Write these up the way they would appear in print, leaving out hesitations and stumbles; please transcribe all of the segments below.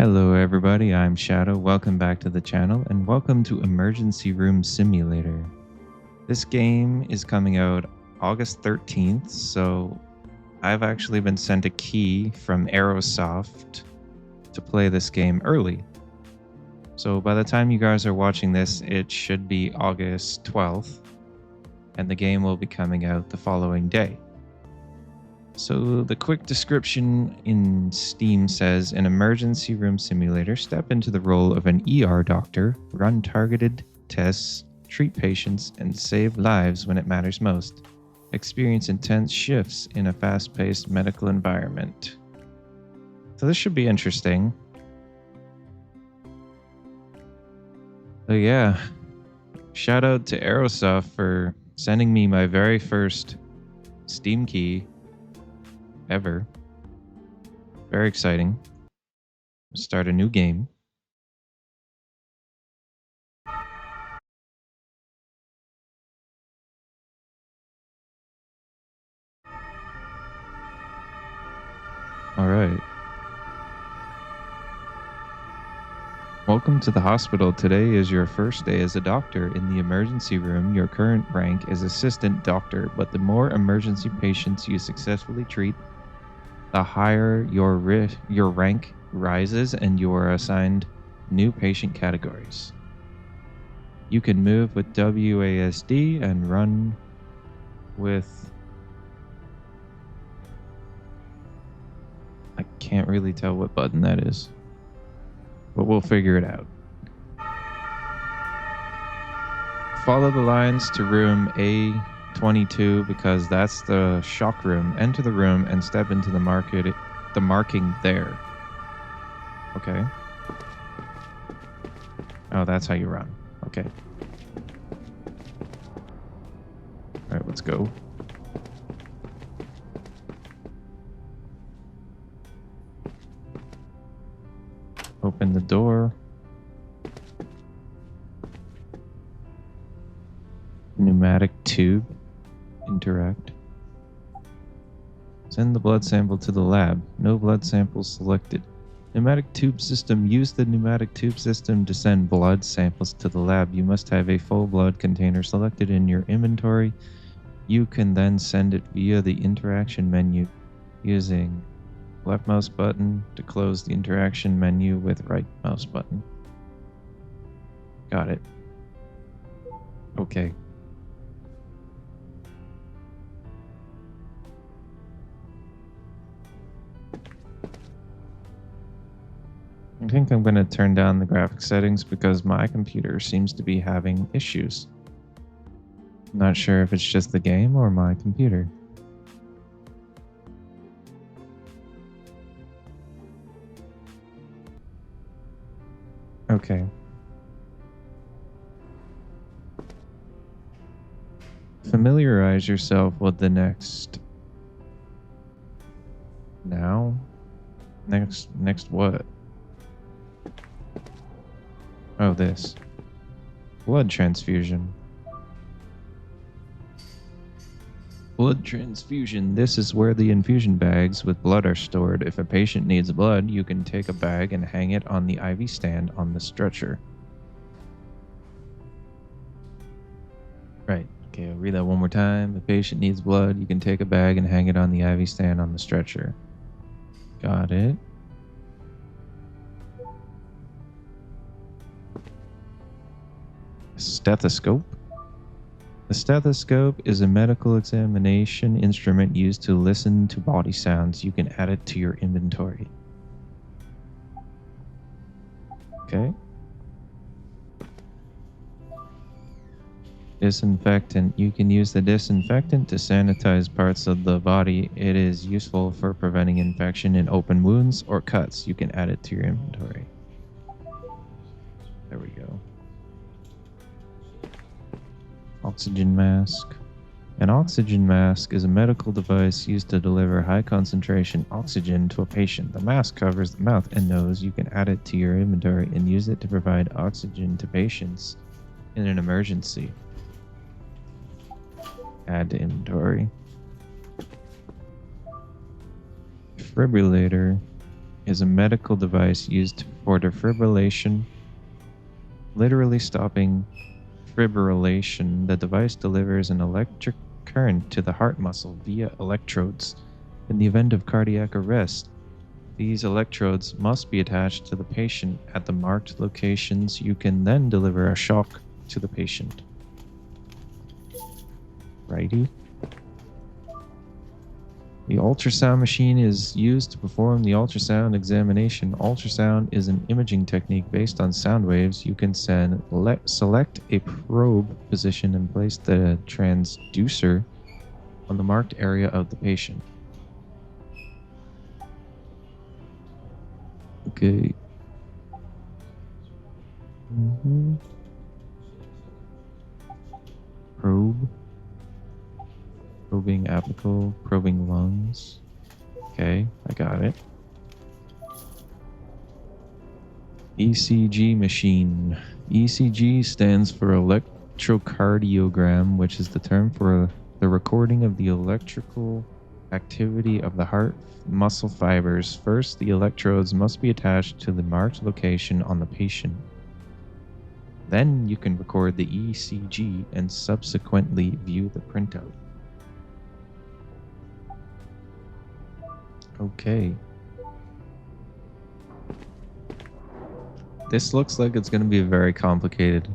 Hello everybody, I'm Shadow. Welcome back to the channel and welcome to Emergency Room Simulator. This game is coming out August 13th, so I've actually been sent a key from Aerosoft to play this game early. So by the time you guys are watching this, it should be August 12th, and the game will be coming out the following day. So the quick description in Steam says, an emergency room simulator, step into the role of an ER doctor, run targeted tests, treat patients, and save lives when it matters most. Experience intense shifts in a fast-paced medical environment. So this should be interesting. So yeah, shout out to Aerosoft for sending me my very first Steam key ever. Very exciting. Start a new game. All right. Welcome to the hospital. Today is your first day as a doctor in the emergency room. Your current rank is assistant doctor, but the more emergency patients you successfully treat, the higher your rank rises and you are assigned new patient categories. You can move with WASD and run with... I can't really tell what button that is, but we'll figure it out. Follow the lines to room A22 because that's the shock room. Enter the room and step into the marking there. Okay. Oh, that's how you run. Okay. All right, let's go. Open the door. Pneumatic tube. Interact. Send the blood sample to the lab. No blood samples selected. Pneumatic tube system. Use the pneumatic tube system to send blood samples to the lab. You must have a full blood container selected in your inventory. You can then send it via the interaction menu using left mouse button to close the interaction menu with right mouse button. Got it. Okay. I think I'm going to turn down the graphics settings because my computer seems to be having issues. I'm not sure if it's just the game or my computer. Okay. Familiarize yourself with the next... Now? Next what? Oh, this. Blood transfusion. Blood transfusion. This is where the infusion bags with blood are stored. If a patient needs blood, you can take a bag and hang it on the IV stand on the stretcher. Right. Okay, I'll read that one more time. If a patient needs blood, you can take a bag and hang it on the IV stand on the stretcher. Got it. Stethoscope. The stethoscope is a medical examination instrument used to listen to body sounds. You can add it to your inventory. Okay. Disinfectant. You can use the disinfectant to sanitize parts of the body. It is useful for preventing infection in open wounds or cuts. You can add it to your inventory. There we go. Oxygen mask. An oxygen mask is a medical device used to deliver high concentration oxygen to a patient. The mask covers the mouth and nose. You can add it to your inventory and use it to provide oxygen to patients in an emergency. Add to inventory. Defibrillator. is a medical device used for defibrillation, literally stopping fibrillation. The device delivers an electric current to the heart muscle via electrodes. In the event of cardiac arrest, these electrodes must be attached to the patient at the marked locations. You can then deliver a shock to the patient. Righty. The ultrasound machine is used to perform the ultrasound examination. Ultrasound is an imaging technique based on sound waves. You can select a probe position and place the transducer on the marked area of the patient. Okay. Probe. Probing apical, probing lungs. Okay, I got it. ECG machine. ECG stands for electrocardiogram, which is the term for the recording of the electrical activity of the heart muscle fibers. First, the electrodes must be attached to the marked location on the patient. Then you can record the ECG and subsequently view the printout. Okay. This looks like it's going to be a very complicated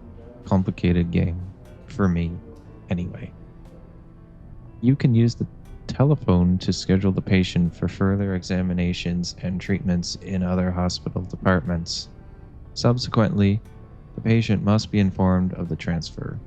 game for me anyway. You can use the telephone to schedule the patient for further examinations and treatments in other hospital departments. Subsequently, the patient must be informed of the transfer.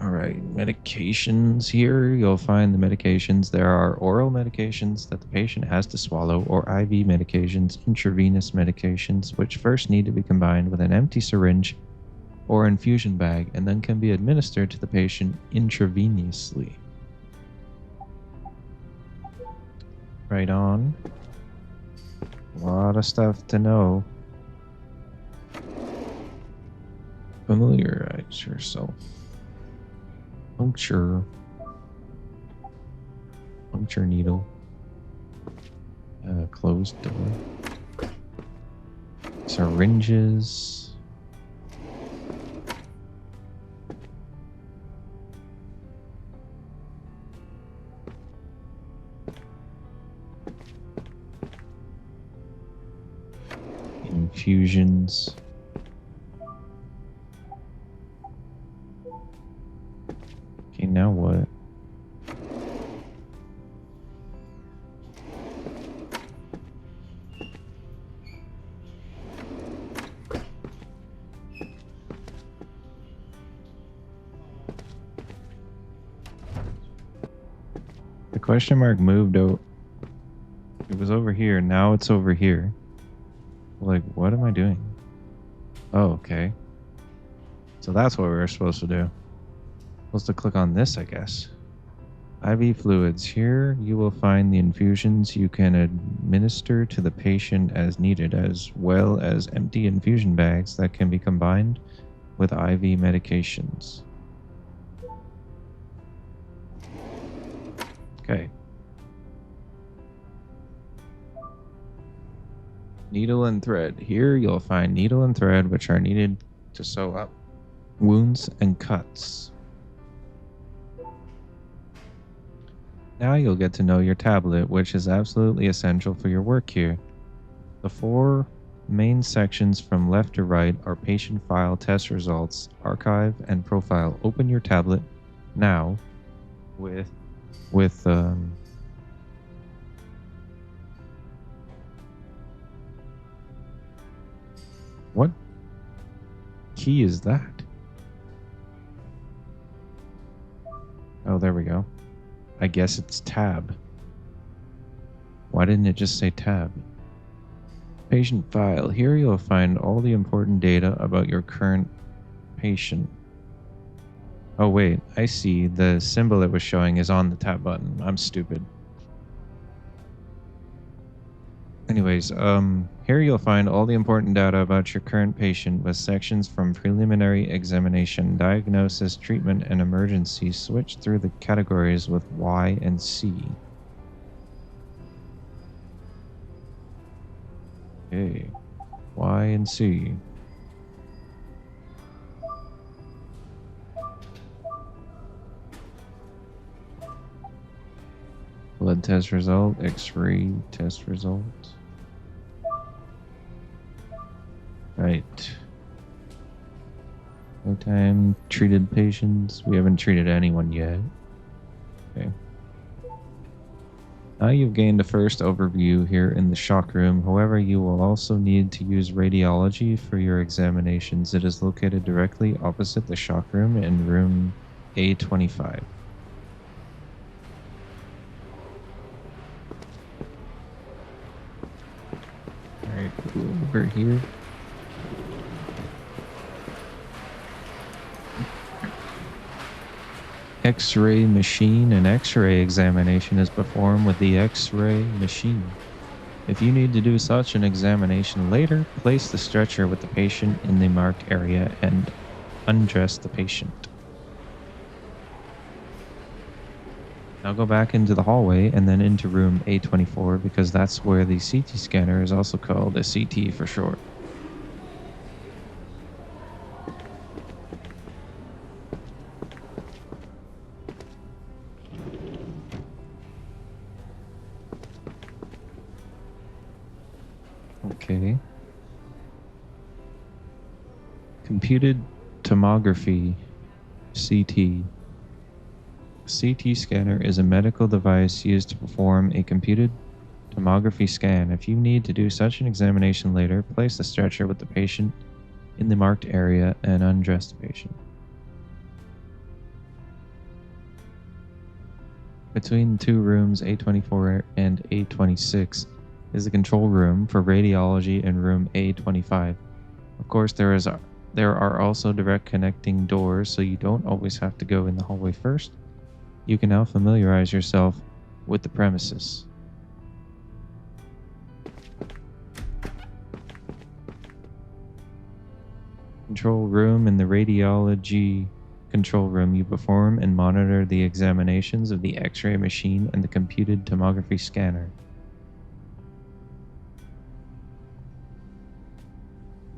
All right, medications here. You'll find the medications. There are oral medications that the patient has to swallow, or IV medications, intravenous medications, which first need to be combined with an empty syringe or infusion bag and then can be administered to the patient intravenously. Right on. A lot of stuff to know. Familiarize yourself. Puncture needle. Closed door. Syringes. Infusions. Okay, now what? The question mark moved out. It was over here. Now it's over here. Like, what am I doing? Oh, okay. So that's what we were supposed to do. Supposed to click on this, I guess. IV fluids. Here you will find the infusions you can administer to the patient as needed, as well as empty infusion bags that can be combined with IV medications. Okay. Needle and thread. Here you'll find needle and thread, which are needed to sew up wounds and cuts. Now you'll get to know your tablet, which is absolutely essential for your work here. The four main sections from left to right are patient file, test results, archive, and profile. Open your tablet now with what key is that? Oh, there we go. I guess it's tab. Why didn't it just say tab? Patient file. Here you'll find all the important data about your current patient. Oh wait, I see. The symbol it was showing is on the tab button. I'm stupid. Anyways, here you'll find all the important data about your current patient with sections from preliminary examination, diagnosis, treatment, and emergency switched through the categories with Y and C. Okay, Y and C. Blood test result, X-ray test result. Right. No time treated patients. We haven't treated anyone yet. Okay. Now you've gained a first overview here in the shock room. However, you will also need to use radiology for your examinations. It is located directly opposite the shock room in room A25. Alright, over here. X-ray machine. An X-ray examination is performed with the X-ray machine. If you need to do such an examination later, place the stretcher with the patient in the marked area and undress the patient. Now go back into the hallway and then into room A24 because that's where the CT scanner is also called a CT for short. Okay. Computed tomography, CT. CT scanner is a medical device used to perform a computed tomography scan. If you need to do such an examination later, place the stretcher with the patient in the marked area and undress the patient. Between the two rooms, A24 and A26, is the control room for radiology and room A25. Of course, there are also direct connecting doors, so you don't always have to go in the hallway first. You can now familiarize yourself with the premises. Control room. In the radiology control room, you perform and monitor the examinations of the X-ray machine and the computed tomography scanner.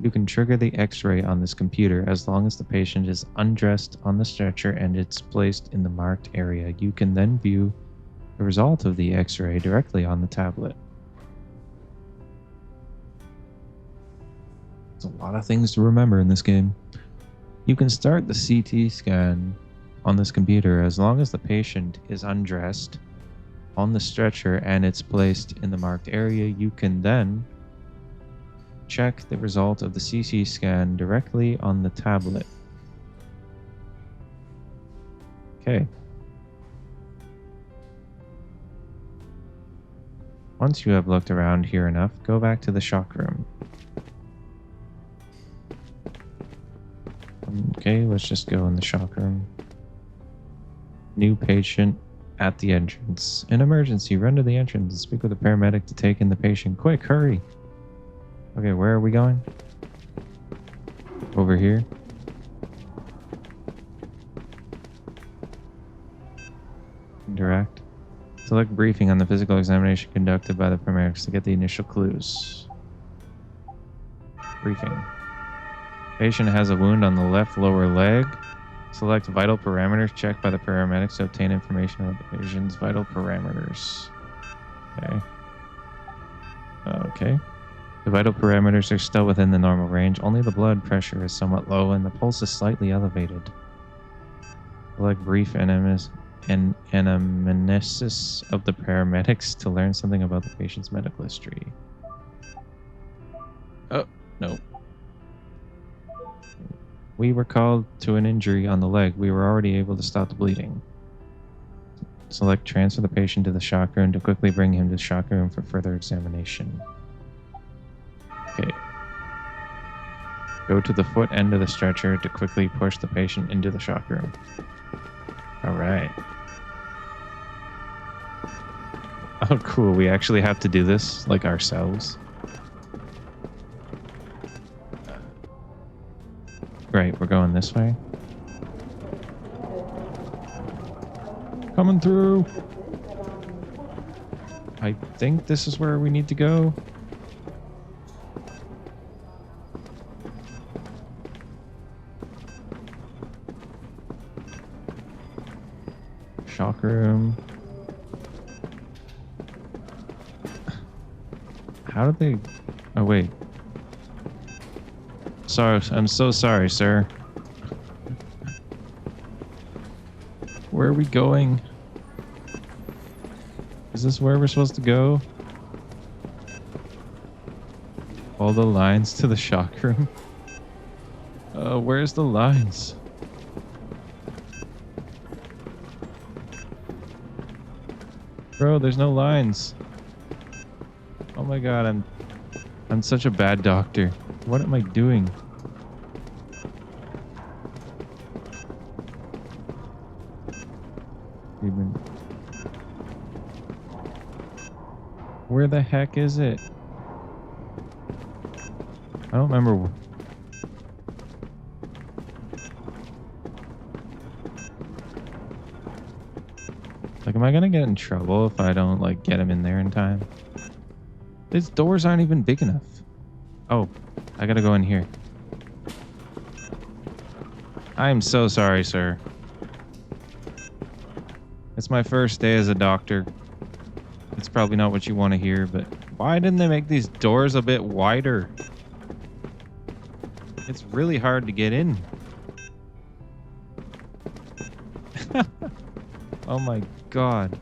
You can trigger the X-ray on this computer as long as the patient is undressed on the stretcher and it's placed in the marked area. You can then view the result of the X-ray directly on the tablet. There's a lot of things to remember in this game. You can start the CT scan on this computer as long as the patient is undressed on the stretcher and it's placed in the marked area. You can then check the result of the CT scan directly on the tablet. Okay. Once you have looked around here enough, go back to the shock room. Okay, let's just go in the shock room. New patient at the entrance. An emergency. Run to the entrance and speak with a paramedic to take in the patient. Quick, hurry. Okay, where are we going? Over here. Interact. Select briefing on the physical examination conducted by the paramedics to get the initial clues. Briefing. Patient has a wound on the left lower leg. Select vital parameters checked by the paramedics to obtain information about the patient's vital parameters. Okay. Okay. The vital parameters are still within the normal range. Only the blood pressure is somewhat low and the pulse is slightly elevated. Select brief anamnesis of the paramedics to learn something about the patient's medical history. Oh, no. We were called to an injury on the leg. We were already able to stop the bleeding. Select transfer the patient to the shock room to quickly bring him to the shock room for further examination. Okay. Go to the foot end of the stretcher to quickly push the patient into the shock room. All right. Oh, cool. We actually have to do this like ourselves. Right, we're going this way. Coming through. I think this is where we need to go. Shock room. How did they... Oh, wait. Sorry, I'm so sorry, sir. Where are we going? Is this where we're supposed to go? All the lines to the shock room? Where's the lines? Bro, there's no lines. Oh my god, I'm such a bad doctor. What am I doing? Where the heck is it? I don't remember. Like, am I gonna get in trouble if I don't, like, get him in there in time? These doors aren't even big enough. Oh, I gotta go in here. I am so sorry, sir. It's my first day as a doctor. It's probably not what you want to hear, but why didn't they make these doors a bit wider? It's really hard to get in. Oh my god.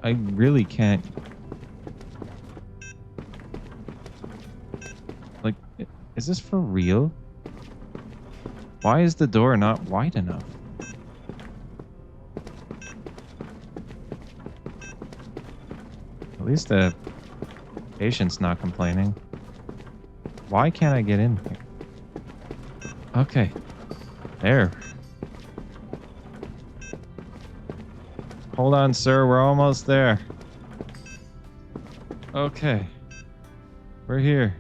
I really can't. Like, is this for real? Why is the door not wide enough? At least the patient's not complaining. Why can't I get in here? Okay. There. Hold on, sir. We're almost there. Okay. We're here.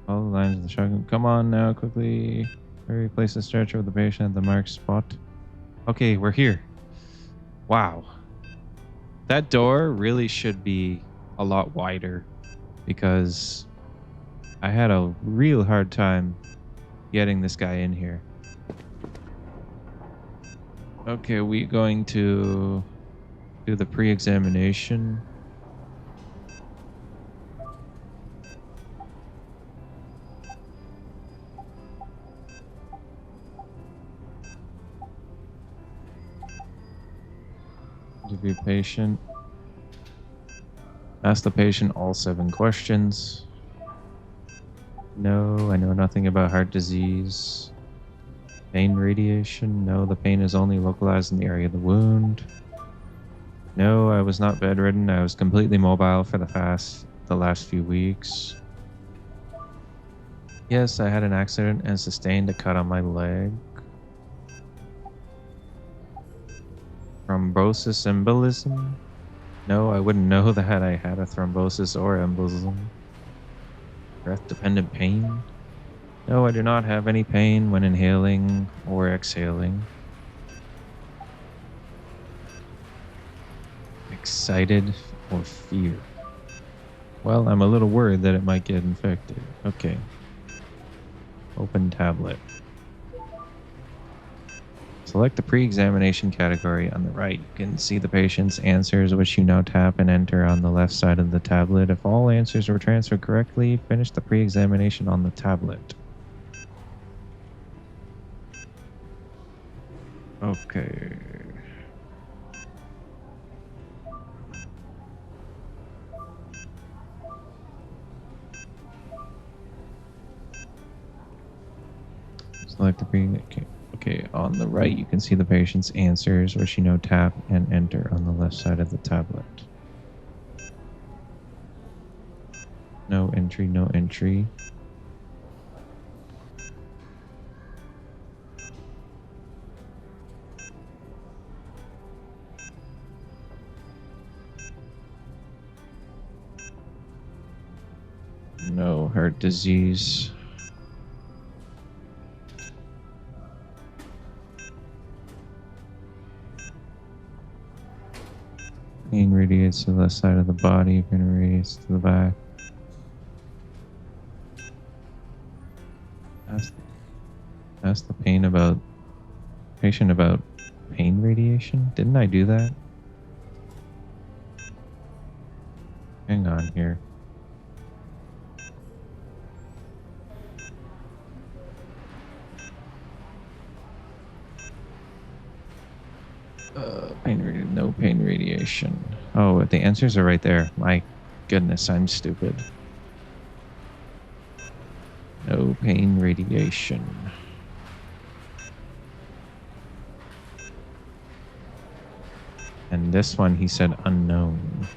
All the lines of the shotgun. Come on now, quickly. Hurry, place the stretcher with the patient at the marked spot. Okay, we're here. Wow. That door really should be a lot wider because I had a real hard time getting this guy in here. Okay, we're going to do the pre-examination. Interview patient. Ask the patient all 7 questions. No, I know nothing about heart disease. Pain radiation. No, the pain is only localized in the area of the wound. No, I was not bedridden. I was completely mobile for the last few weeks. Yes, I had an accident and sustained a cut on my leg. Thrombosis embolism? No, I wouldn't know that I had a thrombosis or embolism. Breath-dependent pain? No, I do not have any pain when inhaling or exhaling. Excited or fear? Well, I'm a little worried that it might get infected. Okay. Open tablet. Select the pre-examination category on the right. You can see the patient's answers, which you now tap and enter on the left side of the tablet. If all answers were transferred correctly, finish the pre-examination on the tablet. Okay. Select the Okay, on the right, you can see the patient's answers, which you now tap and enter on the left side of the tablet. No entry, no entry. No heart disease. Pain radiates to the left side of the body, pain radiates to the back. Ask the patient about pain radiation. Didn't I do that? Hang on here. No pain radiation. Oh, the answers are right there. My goodness, I'm stupid. No pain radiation. And this one, he said unknown.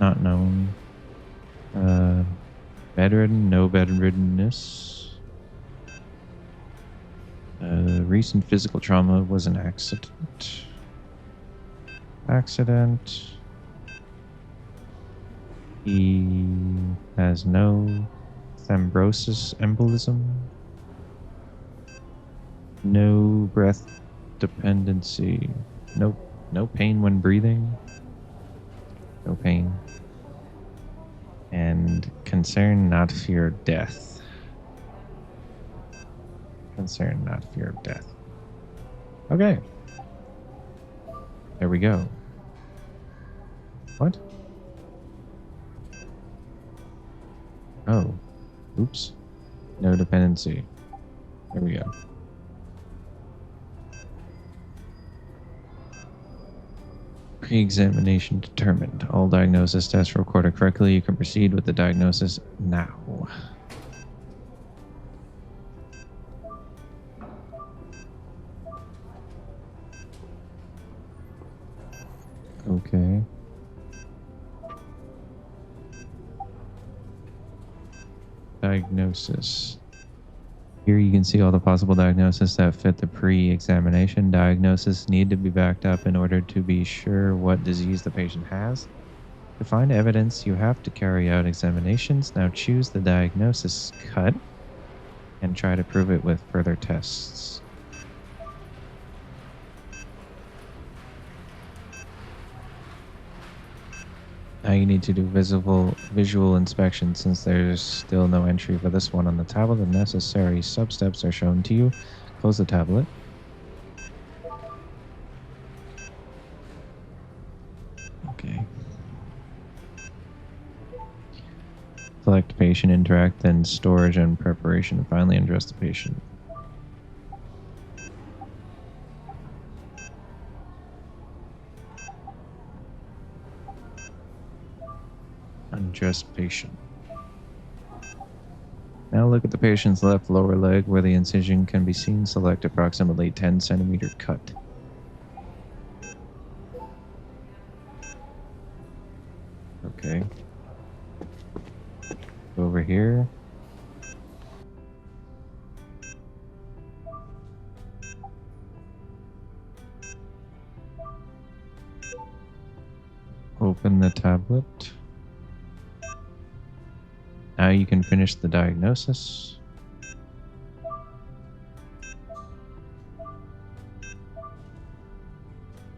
Not known. Bedridden, no bedriddenness. Recent physical trauma was an accident. He has no thrombosis embolism. No breath dependency. No pain when breathing. No pain. And concern, not fear of death. Concern, not fear of death. Okay. There we go. What? Oh. Oops. No dependency. There we go. Pre-examination determined. All diagnosis tests recorded correctly. You can proceed with the diagnosis now. Okay. Diagnosis. Here you can see all the possible diagnoses that fit the pre-examination. Diagnosis need to be backed up in order to be sure what disease the patient has. To find evidence, you have to carry out examinations. Now choose the diagnosis cut and try to prove it with further tests. Now you need to do visual inspection. Since there's still no entry for this one on the tablet, the necessary sub-steps are shown to you. Close the tablet. Okay. Select patient, interact, then storage and preparation, and finally undress the patient. Undress patient. Now look at the patient's left lower leg where the incision can be seen. Select approximately 10 centimeter cut. Okay. Over here. Open the tablet. Now you can finish the diagnosis.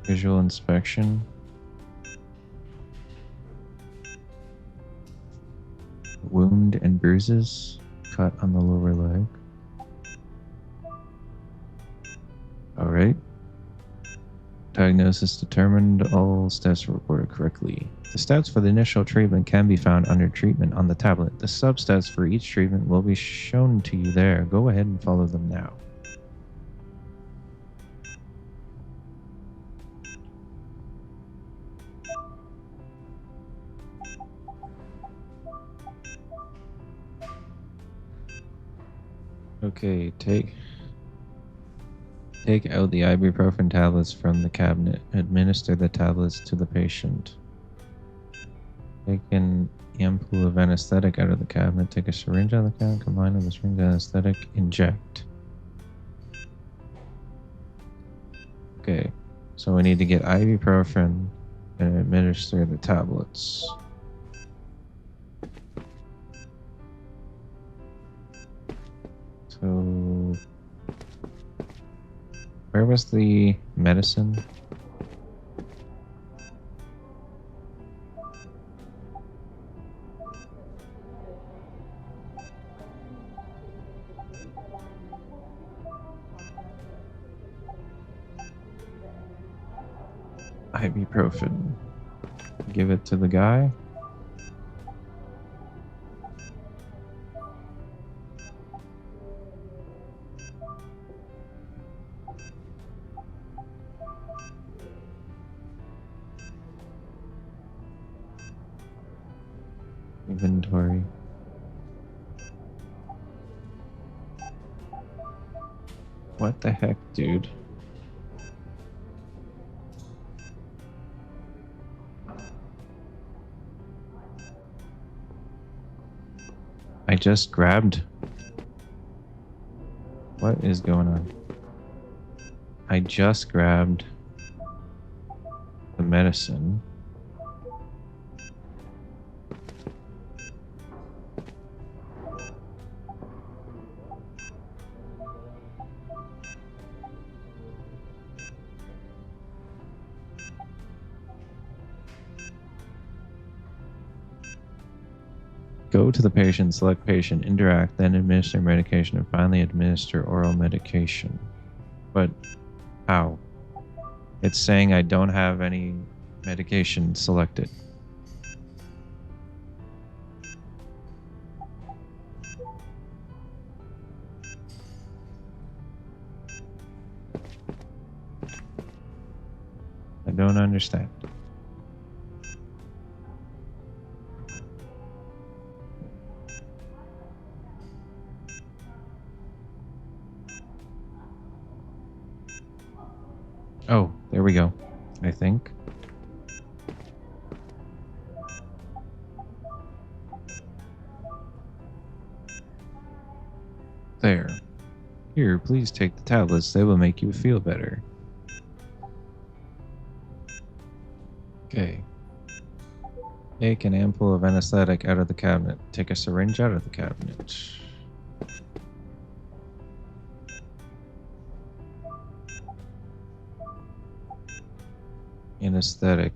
Visual inspection. Wound and bruises. Cut on the lower leg. Alright. Diagnosis determined. All steps were recorded correctly. The steps for the initial treatment can be found under treatment on the tablet. The sub-steps for each treatment will be shown to you there. Go ahead and follow them now. Okay, take out the ibuprofen tablets from the cabinet. Administer the tablets to the patient. Take an ampoule of anesthetic out of the cabinet. Take a syringe out of the cabinet. Combine with the syringe and anesthetic. Inject. Okay, so we need to get ibuprofen and administer the tablets. So, where was the medicine? Ibuprofen. Give it to the guy. Inventory. What the heck, dude? I just grabbed. What is going on? I just grabbed the medicine. Go to the patient, select patient, interact, then administer medication, and finally administer oral medication. But how? It's saying I don't have any medication selected. I don't understand. Oh, there we go, I think. There. Here, please take the tablets. They will make you feel better. Okay. Take an ampoule of anesthetic out of the cabinet. Take a syringe out of the cabinet. Anesthetic.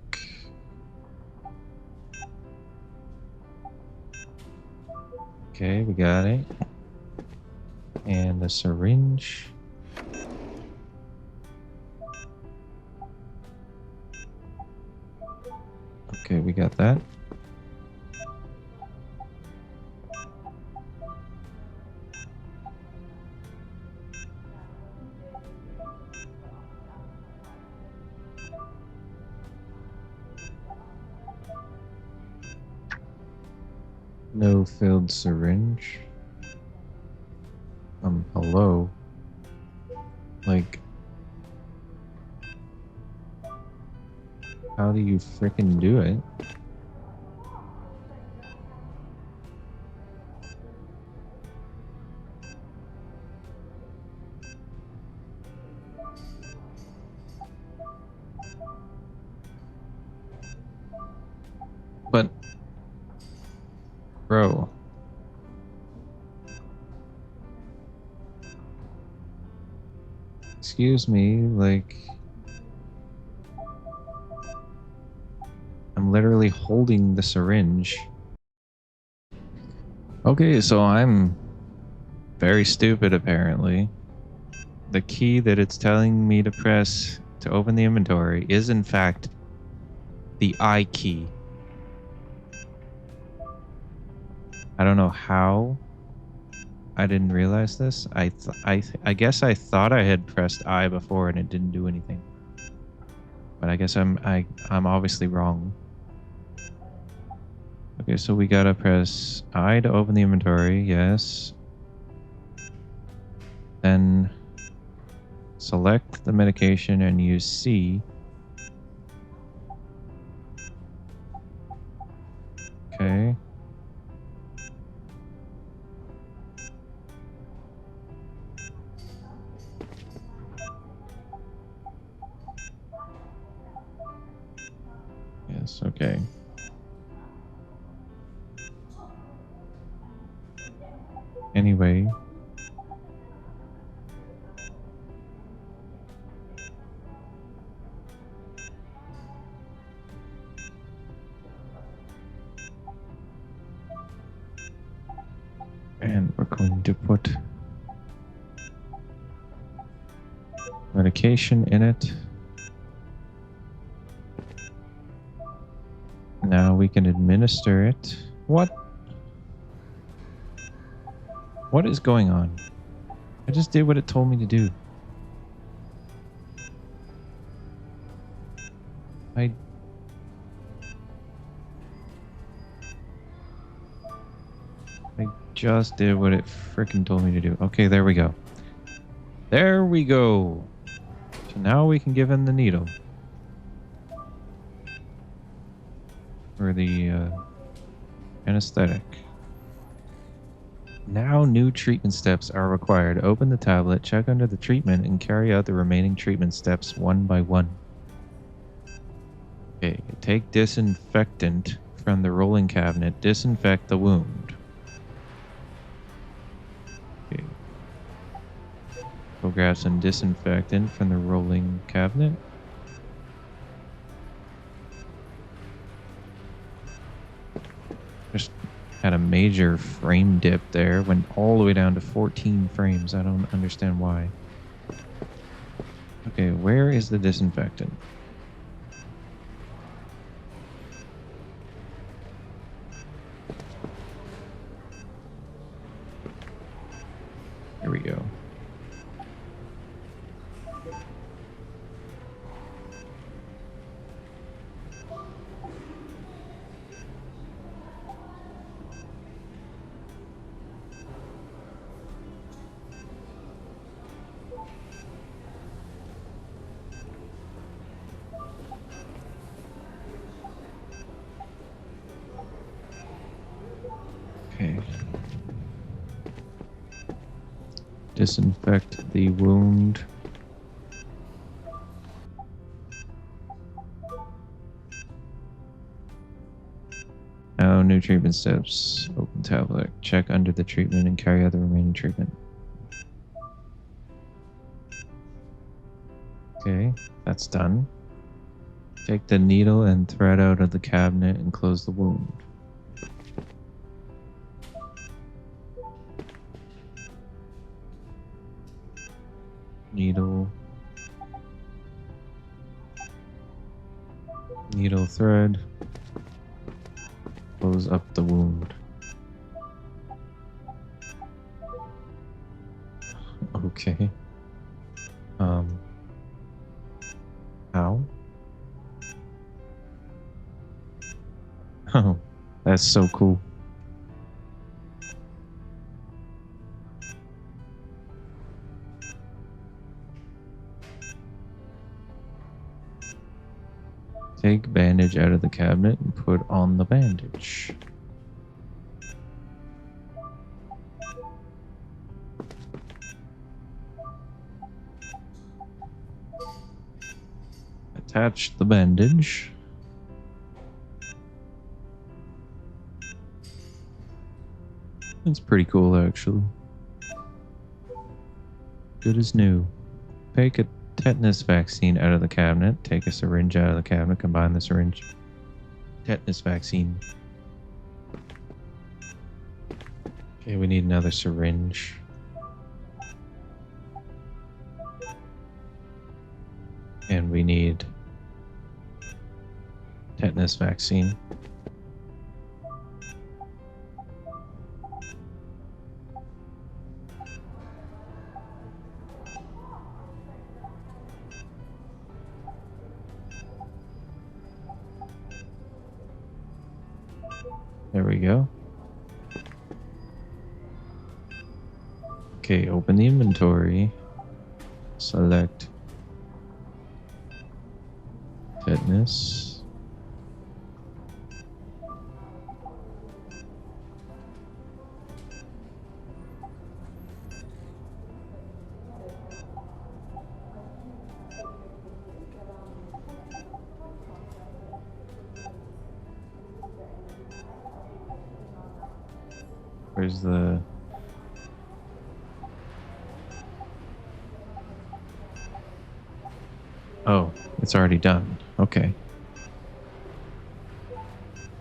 Okay, we got it. And a syringe. Okay, we got that. No filled syringe. Hello? Like, how do you frickin' do it? But, bro. Excuse me, like, I'm literally holding the syringe. Okay, so I'm very stupid apparently. The key that it's telling me to press to open the inventory is in fact the I key. I don't know how I didn't realize this. I guess I thought I had pressed I before and it didn't do anything. But I guess I'm obviously wrong. Okay, so we gotta press I to open the inventory, yes. Then select the medication and use C. Okay. Yes, okay. Anyway, medication in it. Now we can administer it. What? What is going on? I just did what it told me to do. I just did what it freaking told me to do. Okay, there we go. There we go. So now we can give him the needle. Or the anesthetic. Now new treatment steps are required. Open the tablet, check under the treatment, and carry out the remaining treatment steps one by one. Okay, take disinfectant from the rolling cabinet. Disinfect the wound. Okay. Go grab some disinfectant from the rolling cabinet. Just had a major frame dip there. Went all the way down to 14 frames. I don't understand why. Okay, where is the disinfectant? Here we go. Okay. Disinfect the wound. Now, new treatment steps. Open tablet. Check under the treatment and carry out the remaining treatment. Okay, that's done. Take the needle and thread out of the cabinet and close the wound. Needle. Needle thread. Close up the wound. Okay. How? Oh, that's so cool. Take bandage out of the cabinet and put on the bandage. Attach the bandage. It's pretty cool, actually. Good as new. Take a tetanus vaccine out of the cabinet. Take a syringe out of the cabinet. Combine the syringe. Tetanus vaccine. Okay, we need another syringe. And we need tetanus vaccine. There we go. Okay, open the inventory. Select tetanus. Where's the... Oh, it's already done. Okay.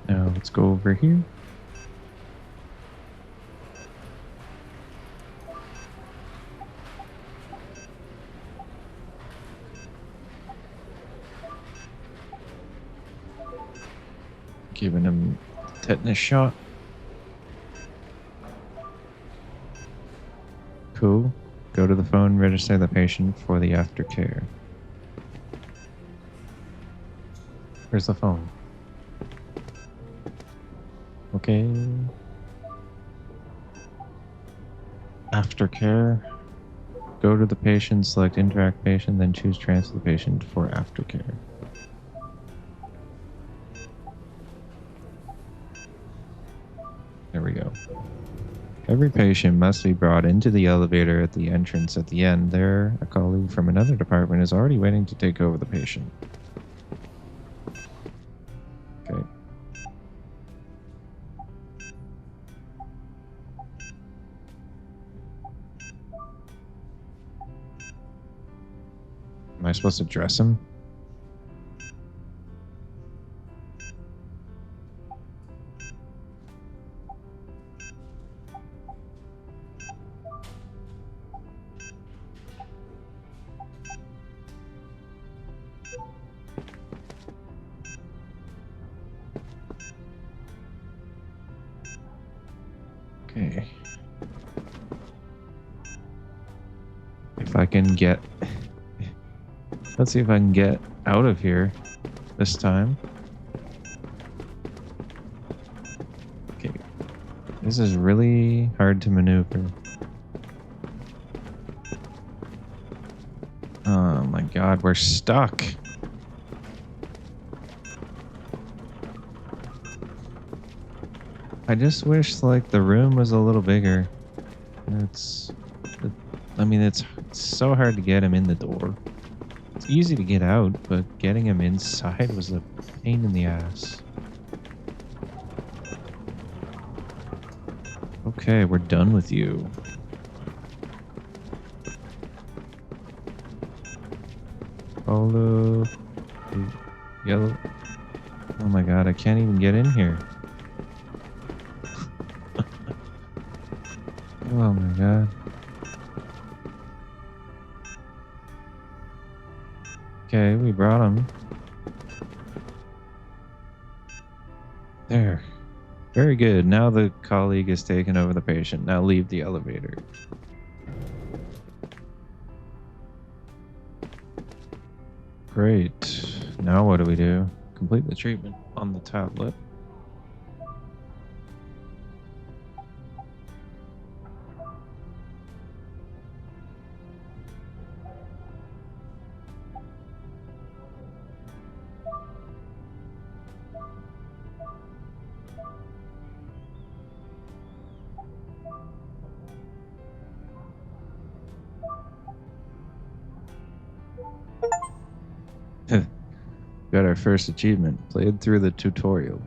Now let's go over here. Giving him tetanus shot. Cool. Go to the phone, register the patient for the aftercare. Where's the phone? Okay. Aftercare. Go to the patient, select interact patient, then choose transfer the patient for aftercare. There we go. Every patient must be brought into the elevator at the entrance at the end. There, a colleague from another department is already waiting to take over the patient. Okay. Am I supposed to dress him? Okay. If I can get... Let's see if I can get out of here this time. Okay. This is really hard to maneuver. Oh my god, we're stuck. I just wish like the room was a little bigger. I mean, it's so hard to get him in the door. It's easy to get out, but getting him inside was a pain in the ass. Okay, we're done with you. Follow the yellow. Oh my god, I can't even get in here. Oh my god. Okay, we brought him. There. Very good. Now the colleague has taken over the patient. Now leave the elevator. Great. Now what do we do? Complete the treatment on the tablet. Got our first achievement. Played through the tutorial.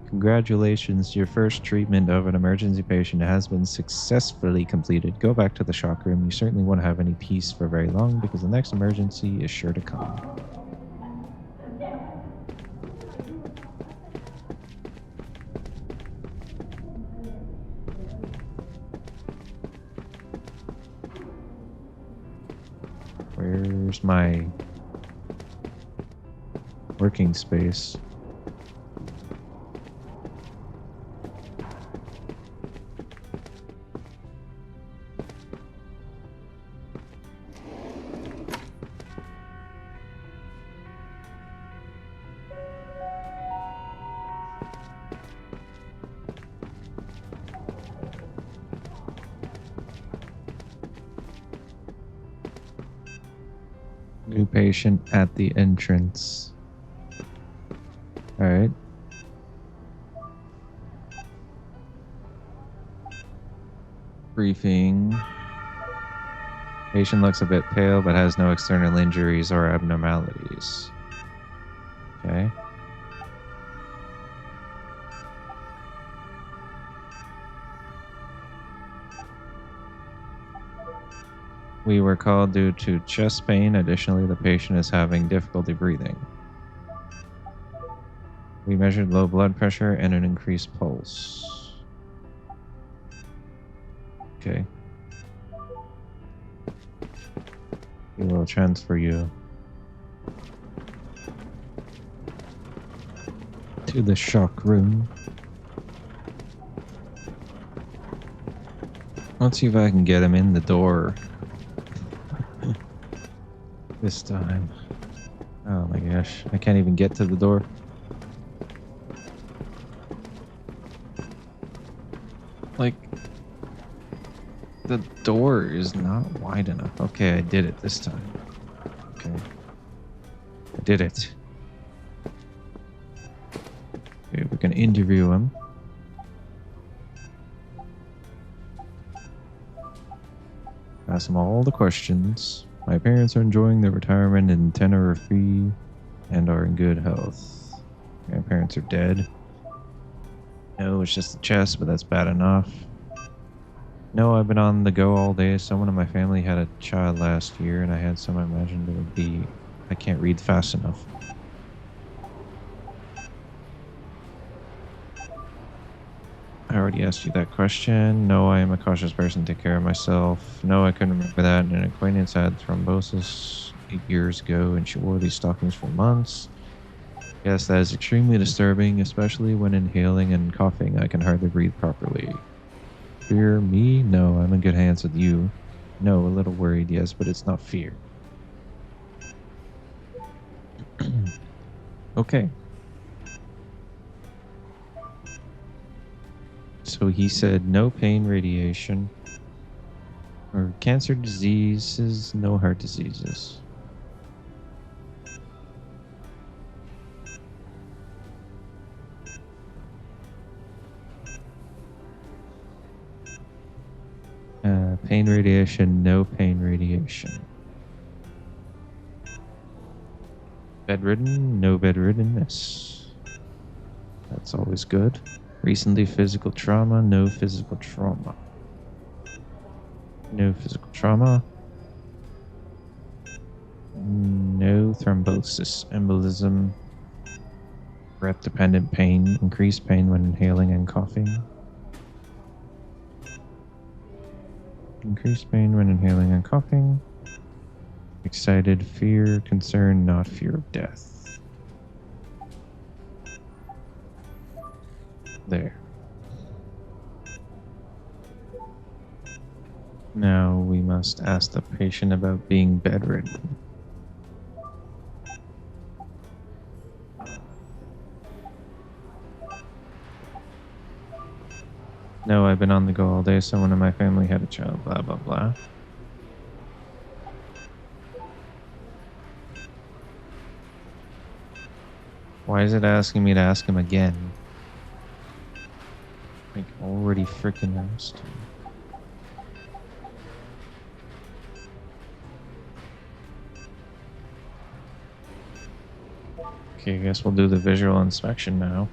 Congratulations, your first treatment of an emergency patient has been successfully completed. Go back to the shock room. You certainly won't have any peace for very long because the next emergency is sure to come. Where's my working space? New patient at the entrance. All right. Briefing. Patient looks a bit pale but has no external injuries or abnormalities. Okay. We were called due to chest pain. Additionally, the patient is having difficulty breathing. We measured low blood pressure and an increased pulse. Okay. We will transfer you. to the shock room. Let's see if I can get him in the door this time. Oh my gosh, I can't even get to the door. Like, the door is not wide enough. Okay, I did it this time. Okay. I did it. Okay, we're gonna interview him. Ask him all the questions. My parents are enjoying their retirement in Tenerife and are in good health. My parents are dead. No, it's just the chest, but that's bad enough. No, I've been on the go all day. Someone in my family had a child last year, and I had some imagined it would be. I can't read fast enough. I already asked you that question. No, I am a cautious person. Take care of myself. No, I couldn't remember that. An acquaintance had thrombosis 8 years ago, and she wore these stockings for months. Yes, that is extremely disturbing, especially when inhaling and coughing. I can hardly breathe properly. Fear me? No, I'm in good hands with you. No, a little worried, yes, but it's not fear. Okay. So he said no pain, radiation, or cancer diseases, no heart diseases. Pain radiation, no pain radiation. Bedridden, no bedriddenness. That's always good. Recently physical trauma, no physical trauma. No physical trauma. No thrombosis, embolism, breath dependent pain, increased pain when inhaling and coughing. Increased pain when inhaling and coughing. Excited, fear, concern, not fear of death. There. Now we must ask the patient about being bedridden. No, I've been on the go all day. Someone in my family had a child, blah, blah, blah. Why is it asking me to ask him again? Like, already freaking asked him. Okay, I guess we'll do the visual inspection now.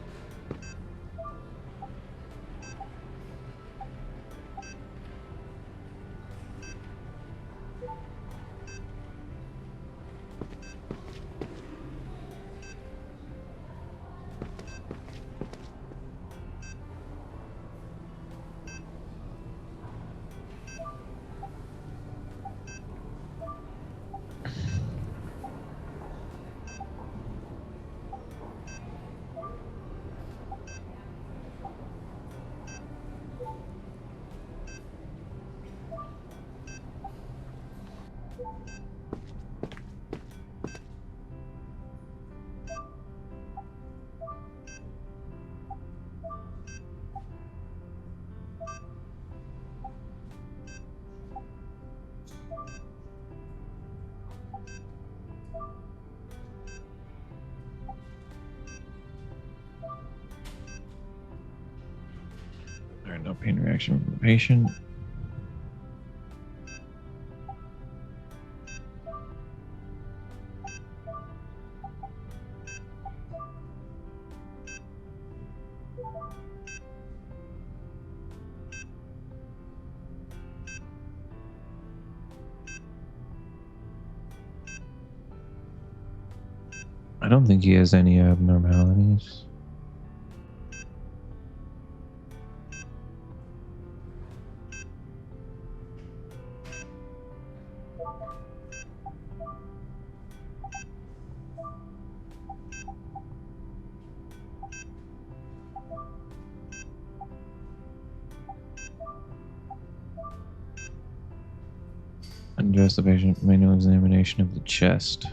All right, no pain reaction from the patient. I don't think he has any abnormalities. Undress the patient. Manual examination of the chest.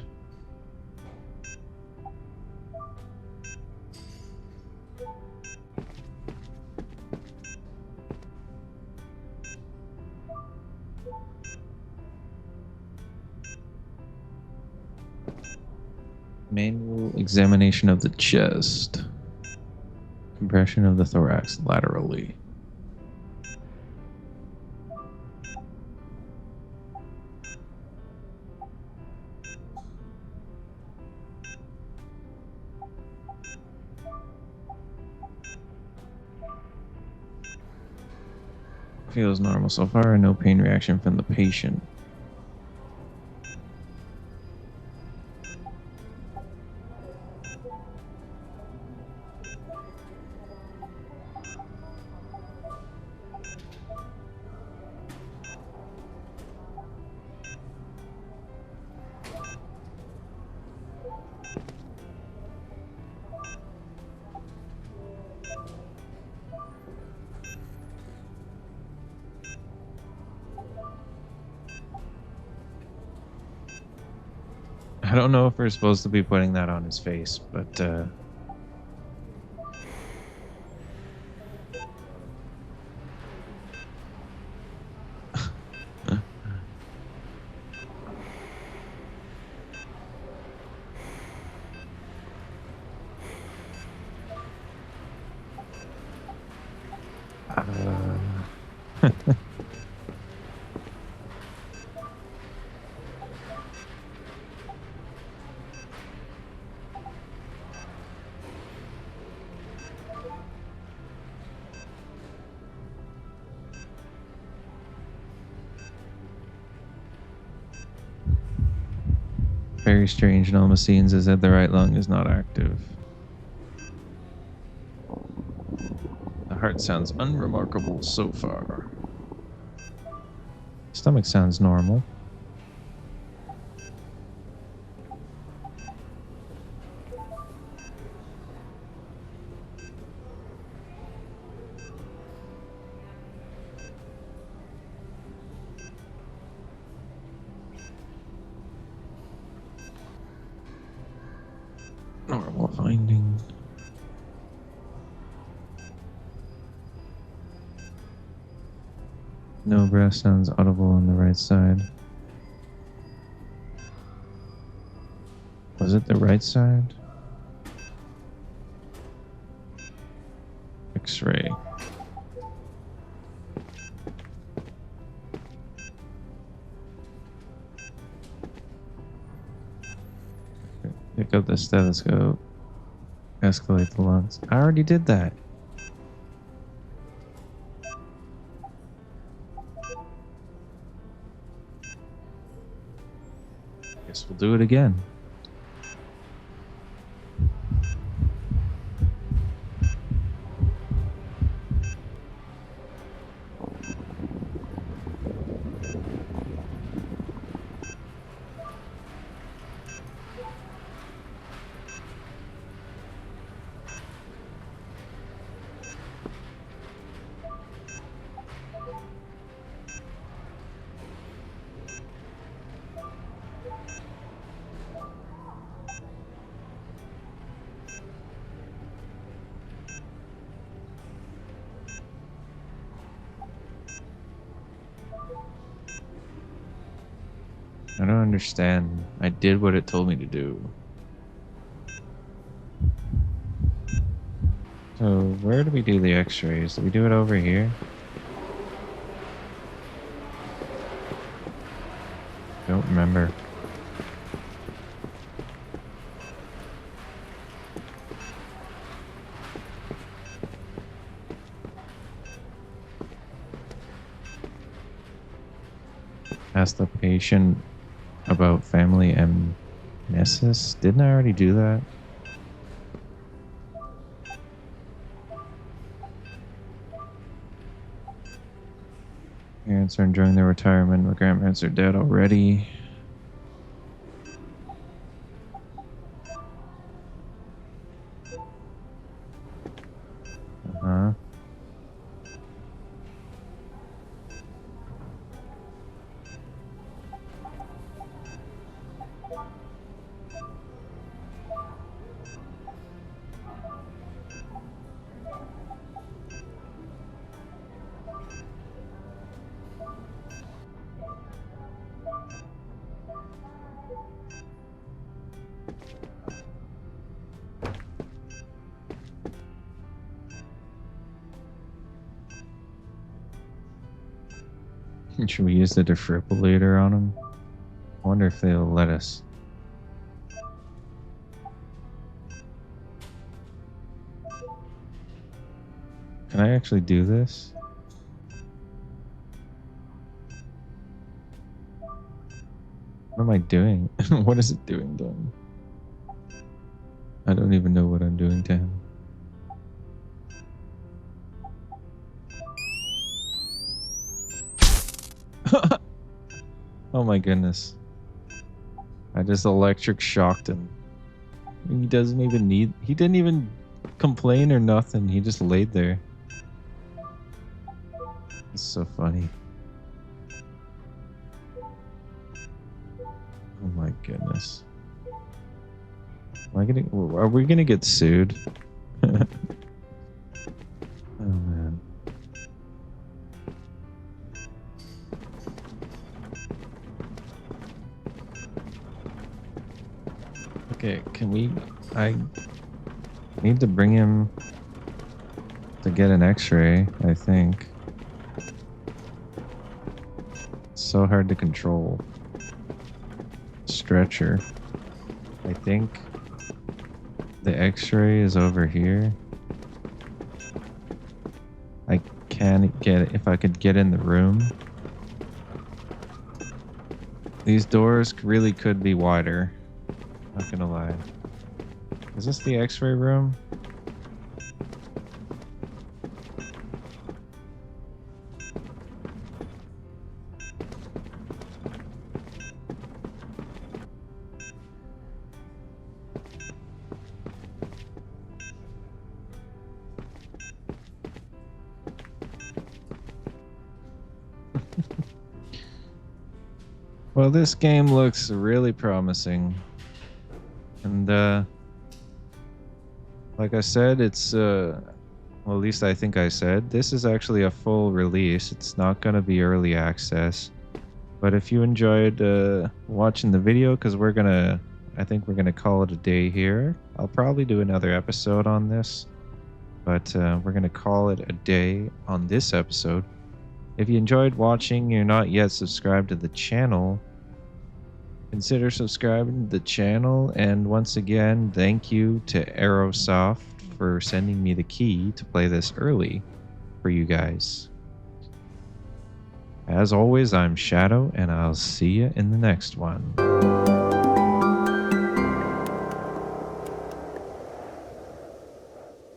Manual examination of the chest. Compression of the thorax laterally. Feels normal so far, no pain reaction from the patient. I don't know if we're supposed to be putting that on his face, but very strange. Norma Scenes is that the right lung is not active. The heart sounds unremarkable so far. Stomach sounds normal. Normal finding. No breath sounds audible on the right side. Was it the right side? X-ray. Pick up the stethoscope. Escalate the lungs. I already did that. Guess we'll do it again. I don't understand. I did what it told me to do. So, where do we do the x-rays? Do we do it over here? Don't remember. Ask the patient about family amnesis. Didn't I already do that? Parents are enjoying their retirement. My grandparents are dead already. Uh-huh. Should we use the defibrillator on them? I wonder if they'll let us. Can I actually do this? What am I doing? What is it doing to him? I don't even know what I'm doing to him. Oh my goodness. I just electric shocked him. He doesn't even he didn't even complain or nothing. He just laid there. It's so funny. Oh my goodness. Are we gonna get sued? Oh man. Okay, I need to bring him to get an x-ray, I think. It's so hard to control. Stretcher. I think the x-ray is over here. I can't get it. If I could get in the room. These doors really could be wider. Not gonna lie. Is this the x-ray room? Well, this game looks really promising. And like I said, it's well, at least I think I said, this is actually a full release. It's not going to be early access. But if you enjoyed watching the video, because I think we're going to call it a day here. I'll probably do another episode on this. But we're going to call it a day on this episode. If you enjoyed watching, you're not yet subscribed to the channel, consider subscribing to the channel. And once again, thank you to Aerosoft for sending me the key to play this early for you guys. As always, I'm Shadow, and I'll see you in the next one.